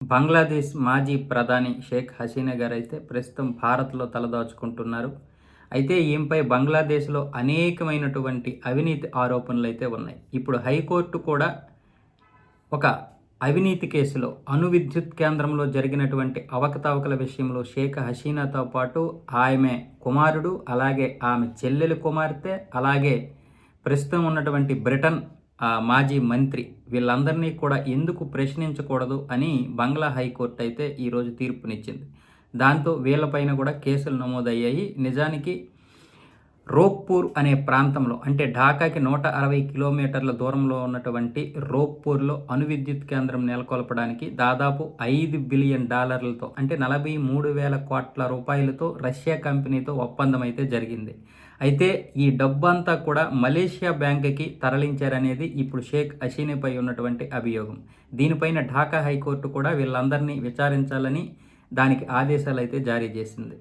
బంగ్లాదేశ్ మాజీ ప్రధాని షేక్ హసీనా గారైతే ప్రస్తుతం భారత్‌లో తలదాచుకుంటున్నారు. అయితే ఈమెపై బంగ్లాదేశ్‌లో అనేకమైనటువంటి అవినీతి ఆరోపణలైతే ఉన్నాయి. ఇప్పుడు హైకోర్టు కూడా ఒక అవినీతి కేసులో అణు విద్యుత్ కేంద్రంలో జరిగినటువంటి అవకతవకల విషయంలో షేక్ హసీనాతో పాటు ఆమె కుమారుడు, అలాగే ఆమె చెల్లెలి కుమార్తె, అలాగే ప్రస్తుతం ఉన్నటువంటి బ్రిటన్ మాజీ మంత్రి వీళ్ళందరినీ కూడా ఎందుకు ప్రశ్నించకూడదు అని బంగ్లా హైకోర్టు అయితే ఈరోజు తీర్పునిచ్చింది. దాంతో వీళ్ళపైన కూడా కేసులు నమోదయ్యాయి. నిజానికి రోప్పూర్ అనే ప్రాంతంలో, అంటే ఢాకాకి 160 కిలోమీటర్ల దూరంలో ఉన్నటువంటి రోప్పూర్లో అణు విద్యుత్ కేంద్రం నెలకొల్పడానికి దాదాపు $5 బిలియన్ అంటే 43,000 కోట్ల రూపాయలతో రష్యా కంపెనీతో ఒప్పందం అయితే జరిగింది. అయితే ఈ డబ్బంతా కూడా మలేషియా బ్యాంకుకి తరలించారనేది ఇప్పుడు షేక్ హసీనాపై ఉన్నటువంటి అభియోగం. దీనిపైన ఢాకా హైకోర్టు కూడా వీళ్ళందరినీ విచారించాలని దానికి ఆదేశాలు అయితే జారీ చేసింది.